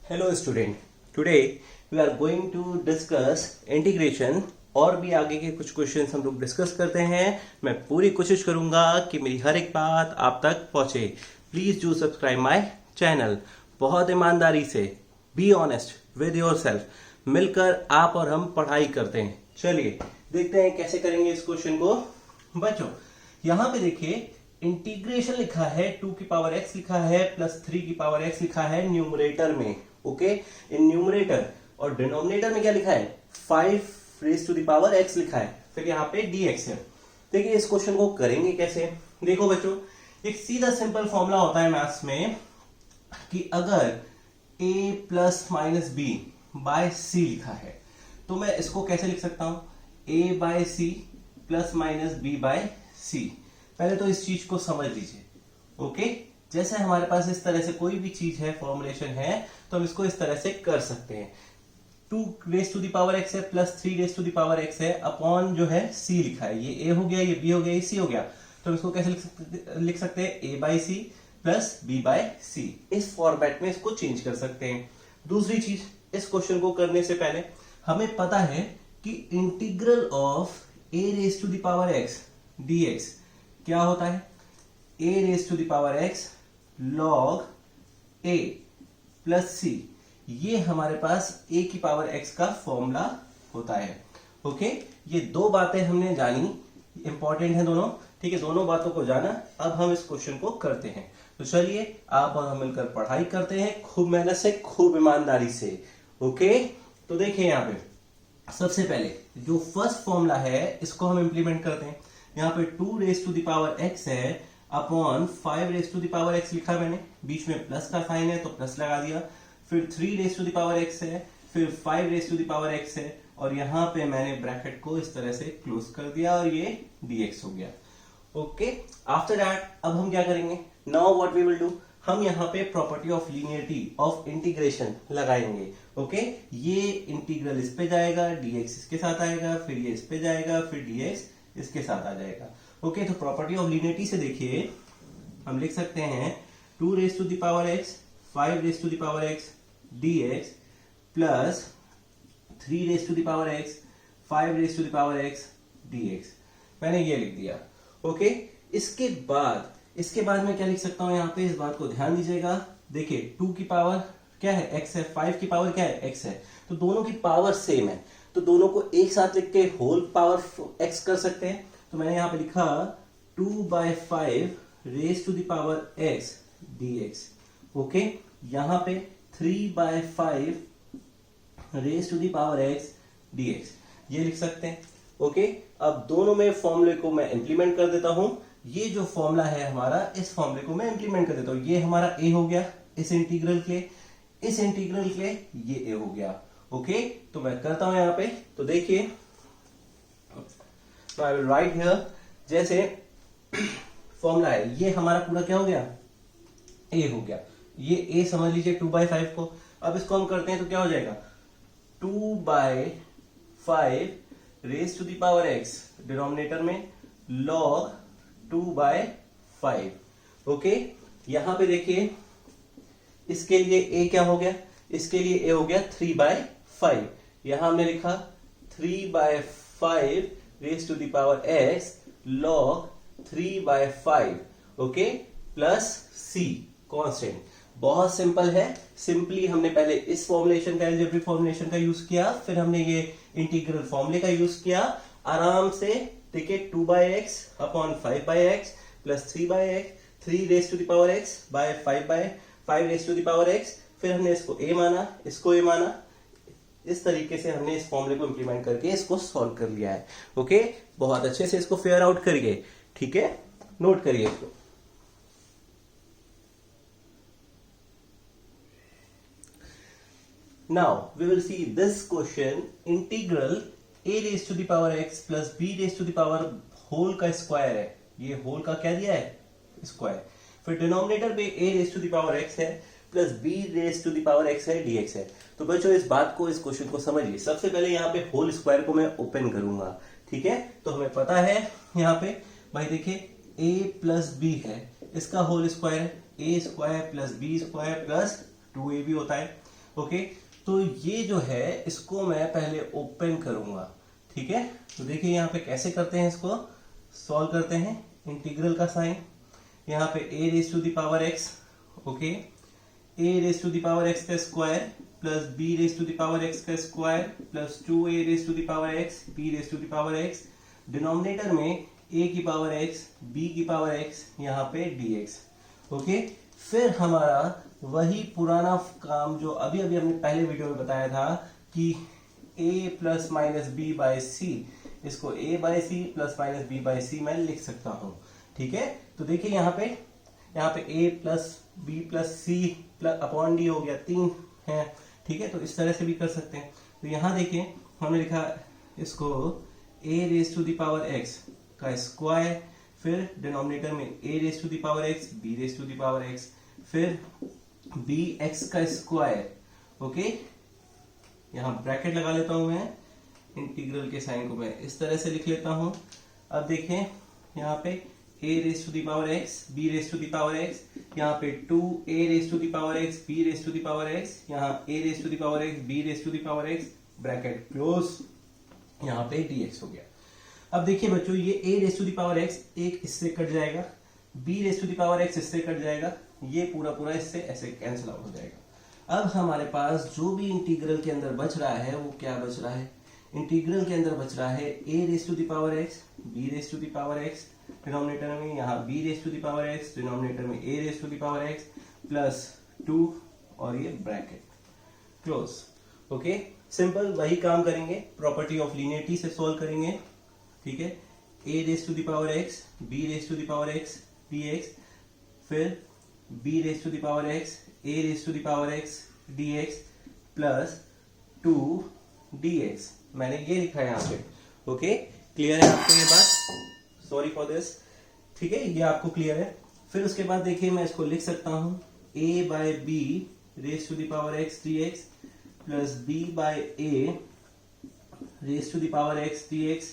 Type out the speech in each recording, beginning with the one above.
Hello student, today we are going to discuss integration. और भी आगे के कुछ क्वेश्चंस हम लोग डिस्कस करते हैं। मैं पूरी कोशिश करूंगा कि मेरी हर एक बात आप तक पहुंचे। Please do subscribe my channel. बहुत ईमानदारी से, बी ऑनेस्ट विद योरसेल्फ, मिलकर आप और हम पढ़ाई करते हैं। चलिए देखते हैं कैसे करेंगे इस क्वेश्चन को। बच्चों यहां पे देखिए, इंटीग्रेशन लिखा है 2 की पावर x लिखा है प्लस 3 की पावर x लिखा है न्यूमरेटर में। ओके, इन न्यूमरेटर और डिनोमिनेटर में क्या लिखा है? 5 raise to the power x लिखा है, फिर यहाँ पे dx है। देखिए इस क्वेश्चन को करेंगे कैसे। देखो बच्चों, एक सीधा सिंपल फॉर्मूला होता है मैथ्स में कि अगर a plus minus B by C लिखा है तो मैं इसको कैसे लिख सकता हूं? a by C plus minus B by C. पहले तो इस चीज को समझ लीजिए। ओके, जैसे हमारे पास इस तरह से कोई भी चीज है, फॉर्मुलेशन है, तो हम इसको इस तरह से कर सकते हैं। 2 raise to the power x है plus 3 raise to the power x है अपॉन जो है c लिखा है। ये a हो गया, ये b हो गया, ये c हो गया। तो हम इसको कैसे लिख सकते हैं? a by C plus b by C. इस फॉर्मेट में इसको चेंज कर सकते हैं। दूसरी चीज, इस क्वेश्चन को करने से पहले हमें पता है कि integral of a raise to the power x dx क्या होता है? a raise to the power x log a plus C. ये हमारे पास a की पावर x का फॉर्मूला होता है। ओके, ये दो बातें हमने जानी, इंपॉर्टेंट है दोनों। ठीक है, दोनों बातों को जाना। अब हम इस क्वेश्चन को करते हैं। तो चलिए आप और हम मिलकर पढ़ाई करते हैं, खूब मेहनत से, खूब ईमानदारी से। ओके, तो देखिए यहाँ पे सबसे पहले जो फर्स्ट फॉर्मूला है इसको हम इंप्लीमेंट करते हैं। यहाँ पे 2 raise to the power x है upon 5 raise to the power x लिखा मैंने, बीच में प्लस का साइन है तो प्लस लगा दिया। फिर 3 raise to the power x है, फिर 5 raise to the power x है, और यहाँ पे मैंने ब्रैकेट को इस तरह से क्लोज कर दिया और ये dx हो गया। ओके, आफ्टर दैट अब हम क्या करेंगे? Now what we will do, हम यहाँ पे property of linearity of integration लगाएंगे। ओके, ये इंटीग्रल इस पे जाएगा, dx इसके साथ आएगा, फिर ये इस पे जाएगा, फिर dx इसके साथ आ जाएगा। ओके, तो प्रॉपर्टी ऑफ लीनियरिटी से देखिए हम लिख सकते हैं 2 raise to the power x 5 raise to the power x dx plus 3 raise to the power x 5 raise to the power x dx। मैंने ये लिख दिया। ओके, इसके बाद मैं क्या लिख सकता हूं? यहाँ पे इस बात को ध्यान दीजिएगा। देखिए 2 की पावर क्या है? x है, 5 की पावर क्या है? x है। तो दोनों की पावर सेम है, तो दोनों को एक साथ लिख के होल पावर x कर सकते हैं। तो मैंने यहां पे लिखा 2/5 raise to the power x dx। Okay, यहां पे 3/5 raise to the power x dx ये लिख सकते हैं। ओके, अब दोनों में फॉर्मूले को मैं इंप्लीमेंट कर देता हूं। ये जो फॉर्मूला है हमारा, इस फॉर्मूले को मैं इंप्लीमेंट कर देता हूं। ये हमारा a हो गया इस इंटीग्रल के, इस इंटीग्रल के ये a हो गया। ओके, तो मैं करता हूं यहां पे। तो देखिए आई विल राइट हियर, जैसे फॉर्मूला है ये हमारा पूरा क्या हो गया? a हो गया। ये a समझ लीजिए 2/5 को। अब इसको हम करते हैं तो क्या हो जाएगा? 2/5 raise to the power x denominator में log 2/5। ओके, यहां पे देखिए इसके लिए a क्या हो गया? इसके लिए a हो गया 3/5। यहां हमने लिखा 3/5 raise to the power x log 3/5। Okay, plus c constant. बहुत सिंपल है। सिंपली हमने पहले इस फॉर्मुलेशन का, अलजेब्रिक फॉर्मुलेशन का यूज किया, फिर हमने ये इंटीग्रल फॉर्मूले का यूज किया। आराम से देखिए 2/x upon 5/x plus 3/x 3 raise to the power x by 5/5 raise to the power x। फिर हमने इसको a माना, इसको a माना। इस तरीके से हमने इस फॉर्मूले को इंप्लीमेंट करके इसको सॉल्व कर लिया है। ओके, बहुत अच्छे से इसको फिगर आउट करिए। ठीक है, नोट करिए इसको। Now we will see this question, integral a raise to the power x plus b raise to the power whole का स्क्वायर है। ये होल का क्या दिया है? स्क्वायर। फिर डिनोमिनेटर पे a raise to the power x है plus b raise to the power x है, dx है। तो बच्चों इस बात को, इस क्वेश्चन को समझिए। सबसे पहले यहाँ पे होल स्क्वायर को मैं ओपन करूंगा। ठीक है, तो हमें पता है यहाँ पे भाई देखिए a प्लस b है, इसका होल स्क्वायर है a² plus b² plus 2ab होता है। ओके, तो ये जो है इसको मैं पहले ओपन करूंगा, ठीक है। तो देखिए यहाँ पे कैसे करते हैं, इसको सॉल्व करते हैं। इंटीग्रल का साइन, यहाँ पे a raise to the power x, okay, a raise to the power x का square plus b raise to the power x का square plus 2a raise to the power x b raise to the power x, denominator में a की power x b की power x, यहाँ पे dx, okay. फिर हमारा वही पुराना काम जो अभी अभी हमने पहले वीडियो में बताया था कि a plus minus B by C, इसको a by C plus minus B by C मैं लिख सकता हूं, ठीक है। तो देखिए यहाँ पे a plus B plus C plus upon D हो गया, 3 है, ठीक है। तो इस तरह से भी कर सकते हैं। तो यहाँ देखिए हमने लिखा इसको a raise to the power x का स्क्वायर, फिर डिनोमिनेटर में a raise to the power x b raise to the power x, फिर bx का स्क्वायर, ओके। यहाँ ब्रैकेट लगा लेता हूं मैं, इंटीग्रल के साइन को मैं इस तरह से लिख लेता हूं। अब देखें यहाँ पे a raise to the power x b raise to the power x, यहाँ पे 2a raise to the power x b raise to the power x, यहाँ a raise to the power x b raise to the power x, bracket close, यहाँ पे dx हो गया। अब देखिए बच्चों, ये a raise to the power x एक इससे कट जाएगा, b raise to the power x इससे कट जाएगा, ये पूरा पूरा इससे ऐसे कैंसिल आउट हो जाएगा। अब हमारे पास जो भी इंटीग्रल के अंदर बच रहा है वो क्या बच रहा है, इंटीग्रल के अंदर बच रहा है a raise to the power x b raise to the power x, denominator में यहाँ b raise to the power x, denominator में a raise to the power x plus 2 और ये ब्रैकेट क्लोज, ओके। सिंपल वही काम करेंगे, property of linearity से solve करेंगे, ठीक है। a raise to the power x b raise to the power x dx, फिर b raise to the power x a raise to the power x dx plus 2 dx, मैंने ये लिखा है यहाँ पे, ओके। क्लियर है आपको ये बात? सॉरी फॉर दिस, ठीक है, ये आपको क्लियर है। फिर उसके बाद देखिए मैं इसको लिख सकता हूं a by B raise to the power x dx plus b by a raise to the power x dx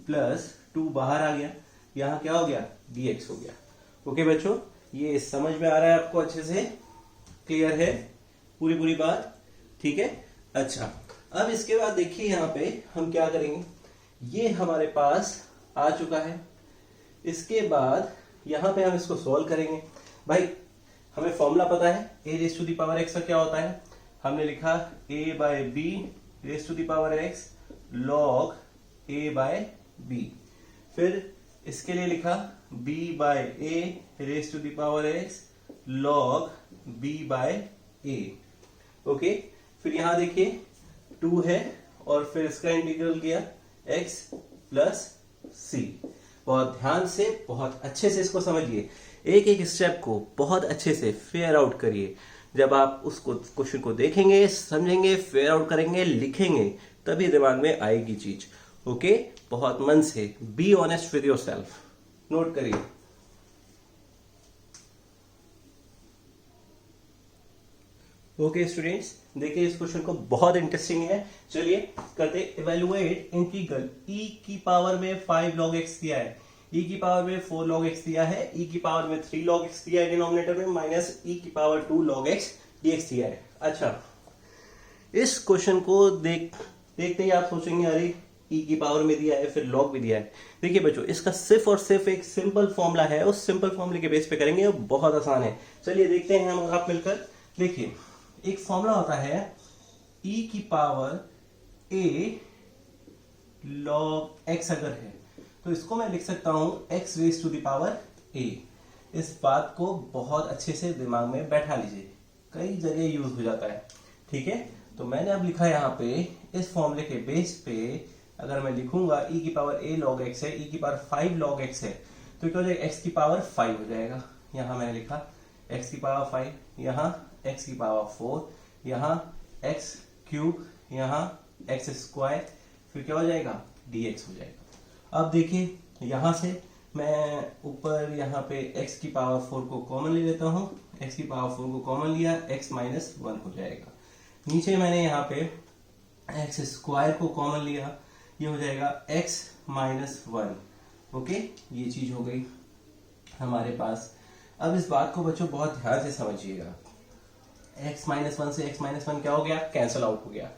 plus 2 बाहर आ गया, यहाँ क्या हो गया, dx हो गया, ओके बच्चों। ये समझ में आ रहा है आपको अच्छे से, क्लियर है पूरी बात, ठीक है। अच्छा, अब इसके बाद देखिए यहाँ पे हम क्या करेंगे, ये हमारे पास आ चुका है। इसके बाद यहाँ पे हम इसको सॉल्व करेंगे। भाई हमें फॉर्मूला पता है, a raise to the power x का क्या होता है, हमने लिखा a by B raise to the power x log a by b, फिर इसके लिए लिखा b by a raise to the power x log b by a, okay. फिर यहां देखिए 2 है और फिर इसका इंटीग्रल किया x प्लस c। बहुत ध्यान से, बहुत अच्छे से इसको समझिए, एक एक स्टेप को बहुत अच्छे से फेयर आउट करिए। जब आप उसको क्वेश्चन को देखेंगे, समझेंगे, फेयर आउट करेंगे, लिखेंगे, तभी दिमाग में आएगी चीज, ओके। बहुत मन से, be honest with your self, note करिए। ओके स्टूडेंट्स, देखिए इस क्वेश्चन को, बहुत इंटरेस्टिंग है। चलिए करते, इवेलुएट इंटीग्रल e की पावर में 5 log x दिया है, e की पावर में 4 log x दिया है, e की पावर में 3 log x दिया है डिनोमिनेटर में, माइनस e की पावर 2 log x dx दिया है। अच्छा, इस क्वेश्चन को देखते ही आप सोचेंगे अरे e की पावर में दिया है, फिर log भी दिया है। देखिए बच्चों, इसका सिर्फ और सिर्फ एक सिंपल फॉर्मूला है, उस सिंपल फॉर्मूले के बेस पे करेंगे, बहुत आसान है। चलिए देखते हैं हम आप मिलकर। देखिए एक फॉर्मूला होता है e की पावर a log x अगर है तो इसको मैं लिख सकता हूं x raise to the power a। इस बात को बहुत अच्छे से दिमाग में बैठा लीजिए, कई जगह यूज हो जाता है, ठीक है। तो मैंने अब लिखा यहाँ पे, इस फॉर्मूले के बेस पे अगर मैं लिखूंगा e की पावर a log x है, e की पावर 5 log x है, तो क्या हो जाएगा, x की पावर 5 हो जाएगा। यहाँ मैंने लिखा x की पावर 5, यहाँ x की पावर 4, यहाँ x क्यूब, यहाँ x स्क्वायर, फिर क्या हो जाएगा, dx हो जाएगा। अब देखिए यहाँ से मैं ऊपर यहाँ पे x की पावर 4 को कॉमन ले लेता हूँ, x की पावर 4 को कॉमन लिया, x माइनस 1 हो जाएगा। नीचे मैंने यहाँ पे x स्क्वायर को कॉमन लिया, ये हो जाएगा x माइनस 1, ओके। ये चीज हो गई हमारे पास। अब इस बात को बच्चों बहुत ध्यान से समझिएगा, x माइनस वन से x माइनस वन क्या हो गया, कैंसिल आउट हो गया।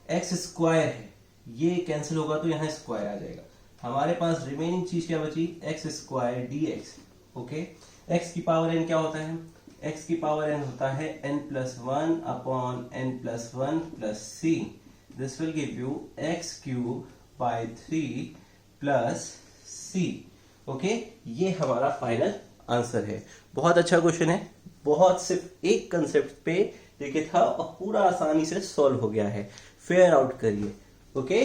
x स्क्वायर है, ये कैंसिल होगा तो यहाँ स्क्वायर आ जाएगा। हमारे पास रिमेनिंग चीज क्या बची, x square dx। Okay, x की पावर n क्या होता है, x की पावर n होता है n+1 upon n+1 plus c। This will give you x³ 3 + c। Okay, ये हमारा फाइनल आंसर है। बहुत अच्छा क्वेश्चन है, बहुत सिर्फ एक कंसेप्ट पे देखिए था और पूरा आसानी से सॉल्व हो गया है। फेयर आउट करिए। ओके,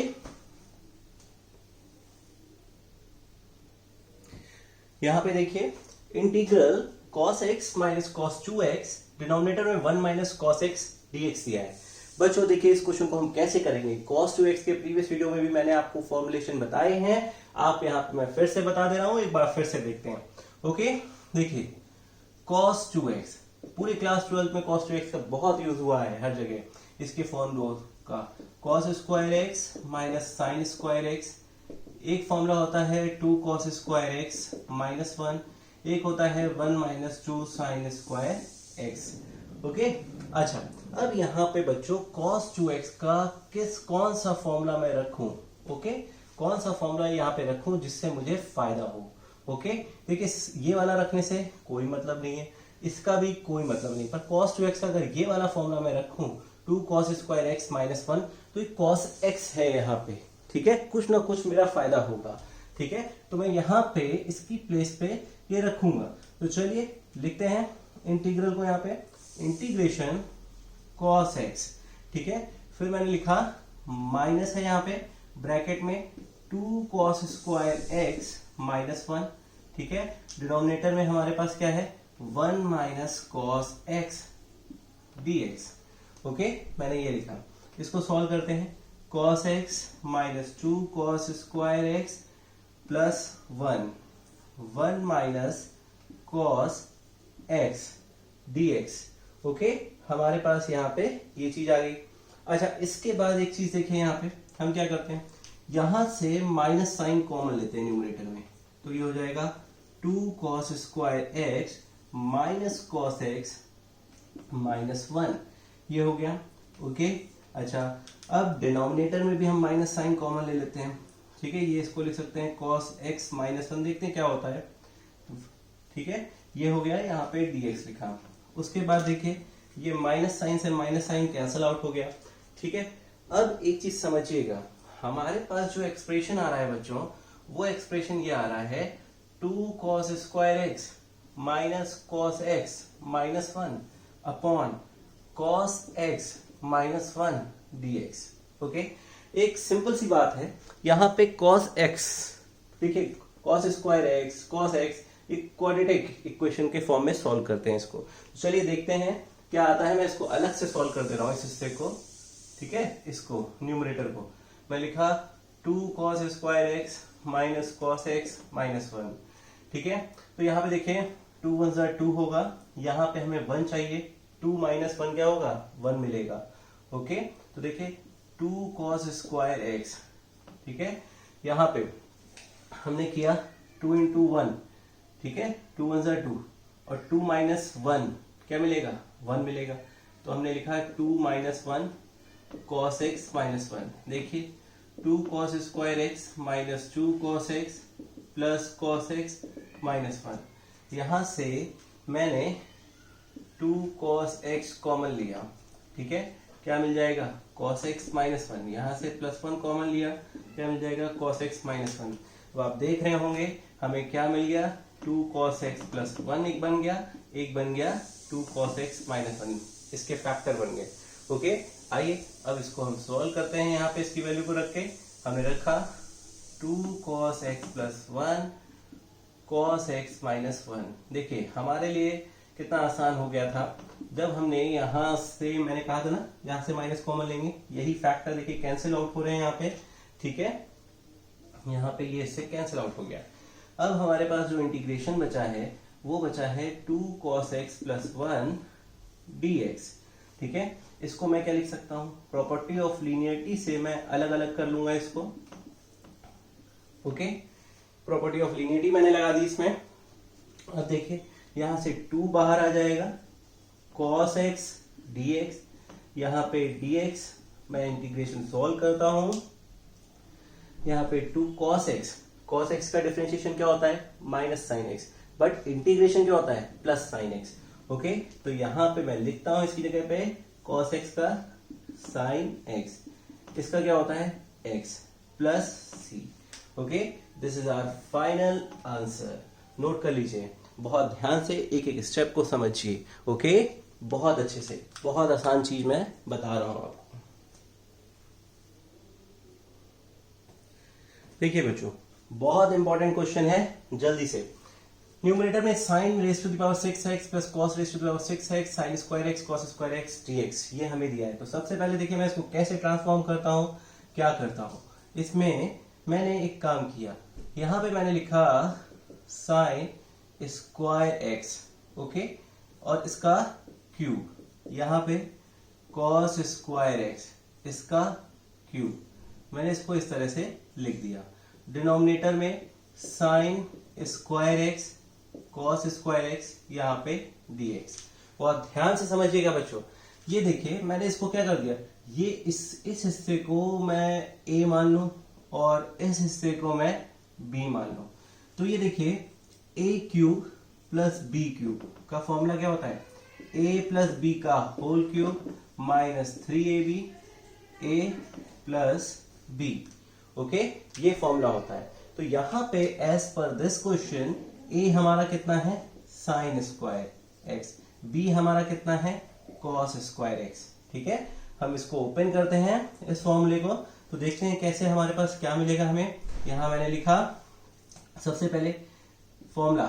यहां पे देखिए integral cos x minus cos 2x, denominator में 1 माइनस cos x dx दिया है। बच्चों देखिए इस क्वेश्चन को हम कैसे करेंगे, cos 2x के प्रीवियस वीडियो में भी मैंने आपको फॉर्मुलेशन बताए हैं, आप यहाँ पे मैं फिर से बता दे रहा हूं, एक बार फिर से देखते हैं। ओके, देखिए cos 2x पूरी क्लास 12 में cos 2x का बहुत यूज हुआ है हर जगह। इसके फॉर्मूला का cos square x minus sign square x, एक फॉर्मूला होता है 2 cos स्क्वायर x माइनस 1, एक होता है 1 minus 2 sign square x। Okay, अच्छा अब यहाँ पे बच्चों cos 2x का कौन सा फॉर्मूला मैं रखूं, ओके, कौन सा फॉर्मूला यहाँ पे रखूं जिससे मुझे फायदा हो। ओके, देखिए ये वाला रखने से कोई मतलब नहीं है, इसका भी कोई मतलब नहीं, पर cos 2x का अगर ये वाला फॉर्मूला मैं रखूं 2 cos स्क्वायर x माइनस 1, तो ये cos x है यहाँ पे, ठीक है, कुछ ना कुछ मेरा फायदा होगा। ठीक है, तो मैं यहाँ पे इसकी प्लेस पे ये रखूंगा। तो चलिए लिखते हैं इंटीग्रल को, यहाँ पे इंटीग्रेशन cos x, ठीक है, फिर मैंने लिखा माइनस है यहाँ पे ब्रैकेट में 2 cos स्क्वायर x माइनस 1, ठीक है, डिनोमिनेटर में हमारे पास क्या है 1 minus cos x dx। Okay, मैंने ये लिखा, इसको सॉल्व करते हैं। cos x minus 2 cos square x plus 1 minus cos x dx। Okay, हमारे पास यहाँ पे ये चीज आ गई। अच्छा, इसके बाद एक चीज देखिए, यहाँ पे हम क्या करते हैं, यहां से माइनस साइन कॉमन लेते हैं न्यूमरेटर में, तो ये हो जाएगा 2 cos square x minus cos x minus 1, ये हो गया। ओके, अच्छा अब डिनोमिनेटर में भी हम माइनस साइन कॉमन ले लेते हैं, ठीक है, ये इसको लिख सकते हैं cos x माइनस 1, देखते हैं क्या होता है। ठीक है, ये हो गया, यहाँ पे dx लिखा। उसके बाद देखिए ये माइनस साइन से माइनस साइन कैंसिल आउट हो गया। ठीक है, अब एक चीज समझिएगा, हमारे पास जो एक्सप्रेशन आ रहा है बच्चों, वो एक्सप्रेशन ये आ रहा है 2 cos square x minus cos x minus 1 upon cos x minus 1 dx। Okay, एक सिंपल सी बात है, यहाँ पे cos x, देखिए cos square x cos x एक क्वाड्रेटिक इक्वेशन के फॉर्म में सॉल्व करते हैं इसको। चलिए देखते हैं क्या आता है। मैं इसको अलग से सॉल्व कर दे रहा हूं इस हिस्से को, ठीक है, इसको न्यूमरेटर को मैं लिखा 2 cos square x minus cos x minus 1, ठीक है, तो यहाँ पे देखिए 2 1 2 होगा, यहाँ पे हमें 1 चाहिए, 2 माइनस 1 क्या होगा 1 मिलेगा। ओके, तो देखिए 2 cos स्क्वायर x, ठीक है, यहाँ पे हमने किया 2 इंटू 1, ठीक है, 2 1 2, और 2 माइनस 1 क्या मिलेगा 1 मिलेगा, तो हमने लिखा 2 माइनस 1 cos x माइनस 1। देखिए 2 cos square x minus 2 cos x plus cos x minus 1, यहां से मैंने 2 cos x कॉमन लिया, ठीक है, क्या मिल जाएगा cos x माइनस 1, यहां से प्लस 1 कॉमन लिया, क्या मिल जाएगा cos x माइनस 1। तो आप देख रहे होंगे हमें क्या मिल गया 2 cos x प्लस 1, एक बन गया 2 cos x माइनस 1, इसके फैक्टर बन गए। ओके, आइए अब इसको हम सॉल्व करते हैं। यहाँ पे इसकी वैल्यू को रख के हमने रखा 2 cos x plus 1 cos x minus 1। देखिए हमारे लिए कितना आसान हो गया था जब हमने यहाँ से, मैंने कहा था ना यहाँ से माइनस कॉमन लेंगे, यही फैक्टर देखिए कैंसिल आउट हो रहे हैं यहाँ पे, ठीक है, यहाँ पे ये इससे कैंसिल आउट हो गया। अब हमारे पास जो इंटीग्रेशन बचा है वो बचा है 2 cos x प्लस 1 dx, ठीक है, इसको मैं क्या लिख सकता हूं, प्रॉपर्टी ऑफ लीनियरिटी से मैं अलग अलग कर लूंगा इसको। ओके, प्रॉपर्टी ऑफ लीनियरिटी मैंने लगा दी इसमें। अब देखिए यहां से 2 बाहर आ जाएगा, cos x dx, यहाँ पे dx मैं इंटीग्रेशन सॉल्व करता हूं, यहाँ पे 2 cos x, cos x का डिफरेंशिएशन क्या होता है minus sine x, but integration क्या होता है प्लस साइन x। ओके, तो यहाँ पे मैं लिखता हूं इसकी जगह पे cos x का साइन x, इसका क्या होता है x plus c। Okay, this is our final answer. Note कर लीजिए, बहुत ध्यान से एक एक स्टेप को समझिए। ओके, बहुत अच्छे से, बहुत आसान चीज मैं बता रहा हूं आपको। देखिए बच्चों, बहुत इंपॉर्टेंट क्वेश्चन है, जल्दी से। न्यूमरेटर में sine raise to the power 6x plus cos raise to the power 6x sine square x cos square x dx, ये हमें दिया है। तो सबसे पहले देखिए मैं इसको कैसे ट्रांसफॉर्म करता हूं, क्या करता हूं। इसमें मैंने एक काम किया, यहां पे मैंने लिखा साइन स्क्वायर x, ओके, और इसका क्यूब, यहां पे कॉस स्क्वायर x, इसका क्यूब, मैंने इसको इस तरह से लिख दिया। डिनोमिनेटर में sine square x cos square x, यहाँ पे dx। और ध्यान से समझिएगा बच्चों, ये देखिए मैंने इसको क्या कर दिया, ये इस हिस्से को मैं a मान लूं और इस हिस्से को मैं b मान लूं। तो ये देखिए a cube plus b cube का फॉर्मूला क्या होता है, a प्लस b का whole cube minus 3ab a plus b। Okay, ये फॉर्मूला होता है। तो यहां पे as per this question a हमारा कितना है साइन स्क्वायर x, b हमारा कितना है कॉस स्क्वायर x। ठीक है, हम इसको ओपन करते हैं इस फॉर्मूले को, तो देखते हैं कैसे हमारे पास क्या मिलेगा हमें। यहां मैंने लिखा सबसे पहले formula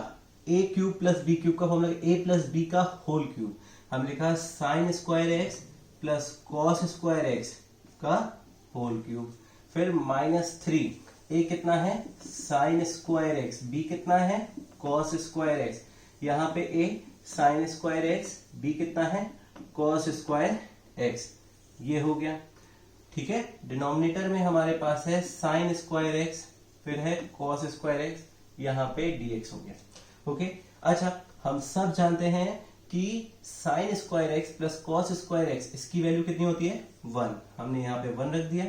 a cube plus b cube का फॉर्मूला a प्लस b का होल क्यूब, हम लिखा sign square x plus cos square x का होल क्यूब, फिर माइनस 3, a कितना है साइन स्क्वायर x, b कितना है कॉस स्क्वायर x, यहाँ पे a sign square x, b कितना है कॉस स्क्वायर x, ये हो गया। ठीक है, डिनोमिनेटर में हमारे पास है साइन स्क्वायर x, फिर है कॉस स्क्वायर x, यहाँ पे dx हो गया। ओके, अच्छा हम सब जानते हैं कि sign square x plus cos square x, इसकी वैल्यू कितनी होती है 1, हमने यहाँ पे 1 रख दिया,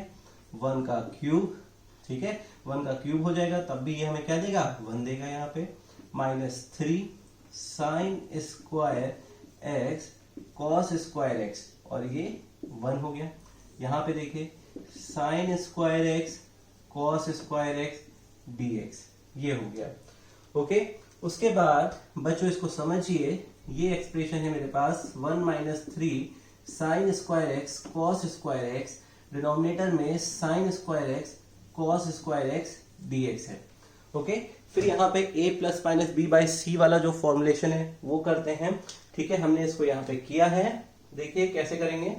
1 का क्यूब। ठीक है, 1 का क्यूब हो जाएगा, तब भी ये हमें क्या देगा 1 देगा यहाँ पे, minus 3 sine square x cos square x, और ये 1 हो गया। यहाँ पे देखिए sign square x cos square x dx, ये हो गया। ओके, उसके बाद बच्चों इसको समझिए, ये एक्सप्रेशन है मेरे पास 1 minus 3 sine square x cos square x, denominator में sine square x cos square x dx है। ओके, फिर यहाँ पे a plus minus B by C वाला जो फॉर्मुलेशन है वो करते हैं। ठीक है, हमने इसको यहाँ पे किया है, देखिए कैसे करेंगे।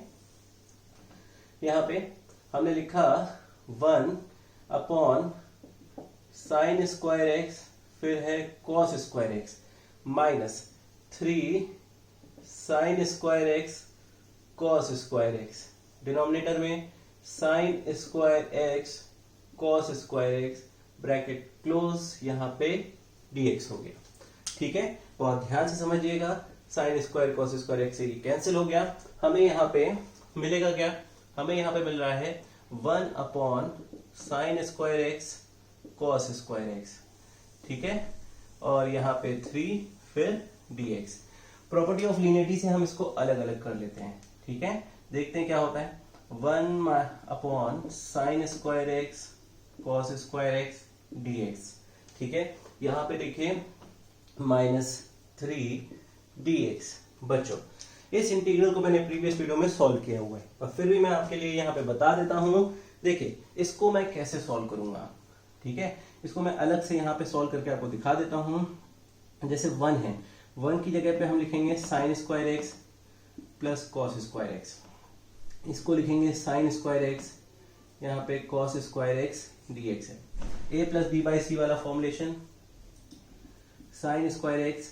यहाँ पे हमने लिखा 1 अपॉन साइन स्क्वायर x, फिर है cos square x, minus 3 sine square x cos square x, denominator में sine square x cos square x, bracket close, यहाँ पे dx हो गया। ठीक है, बहुत ध्यान से समझिएगा, sine square cos square x से ये कैंसिल हो गया, हमें यहाँ पे मिलेगा क्या, हमें यहाँ पे मिल रहा है 1 upon sine square x cos square x। ठीक है, और यहाँ पे 3 फिर dx। प्रॉपर्टी ऑफ लीनियरिटी से हम इसको अलग अलग कर लेते हैं। ठीक है, देखते हैं क्या होता है, 1 upon sine square x cos square x dx। ठीक है, यहाँ पे देखिए माइनस 3 dx। बच्चों इस इंटीग्रल को मैंने प्रीवियस वीडियो में सॉल्व किया हुआ है, और फिर भी मैं आपके लिए यहाँ पे बता देता हूँ। देखिए इसको मैं कैसे सॉल्व करूंगा। ठीक है, इसको मैं अलग से यहाँ पे सॉल्व करके आपको दिखा देता हूँ। जैसे 1 है, 1 की जगह पे हम लिखेंगे sign square x plus cos square x, इसको लिखेंगे साइन स्क्वायर x, यहाँ पे कॉस स्क्वायर x dx है। a plus B by C वाला फॉर्मुलेशन, साइन स्क्वायर x,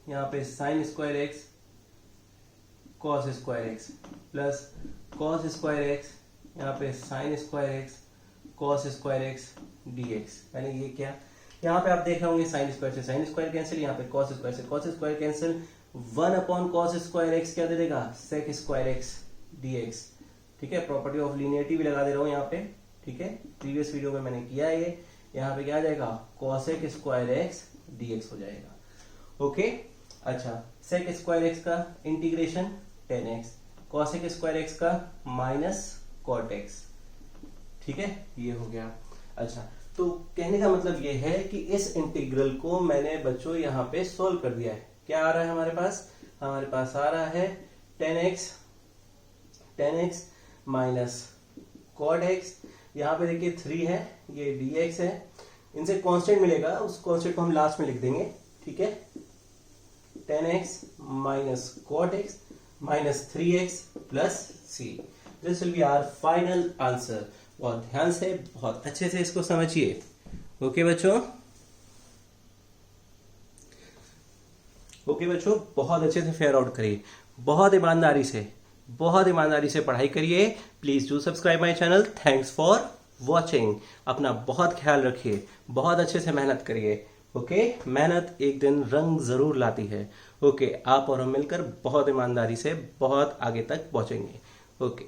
यहाँ पे sign square x cos square x plus cos square x, यहाँ पे sign square x cos square x dx। मैंने ये क्या, यहाँ पे आप देख रहे होंगे साइन स्क्वायर से साइन स्क्वायर कैंसिल, यहाँ पे कॉस स्क्वायर से cos square cancel, 1/cos² x क्या दे देगा, sec²x dx। ठीक है, प्रॉपर्टी ऑफ लीनियरिटी भी लगा दे रहा हूं यहाँ पे। ठीक है, प्रीवियस वीडियो में मैंने किया है ये। यहाँ पे क्या आ जाएगा, cosec² dx हो जाएगा। ओके, अच्छा, sec² का इंटीग्रेशन 10x, cosec² का -cot x। ठीक है, ये हो गया। अच्छा, तो कहने का मतलब ये है कि इस इंटीग्रल को मैंने बच्चों यहाँ पे सॉल्व कर दिया है। क्या आ रहा है हमारे पास, हमारे पास आ रहा है 10x -cot x। यहाँ पे देखिए 3 है, ये dx है, इनसे कांस्टेंट मिलेगा, उस कांस्टेंट को हम लास्ट में लिख देंगे। ठीक है, 10x -cot x -3x c। This will be our final answer. बहुत ध्यान से, बहुत अच्छे से इसको समझिए। ओके बच्चों, बहुत अच्छे से फेयर आउट करिए, बहुत ईमानदारी से पढ़ाई करिए। Please do subscribe my channel. Thanks for watching. अपना बहुत ख्याल रखिए, बहुत अच्छे से मेहनत करिए। ओके, मेहनत एक दिन रंग जरूर लाती है। ओके, आप और हम मिलकर बहुत ईमानदारी से बहुत आगे तक पहुंचेंगे। ओके।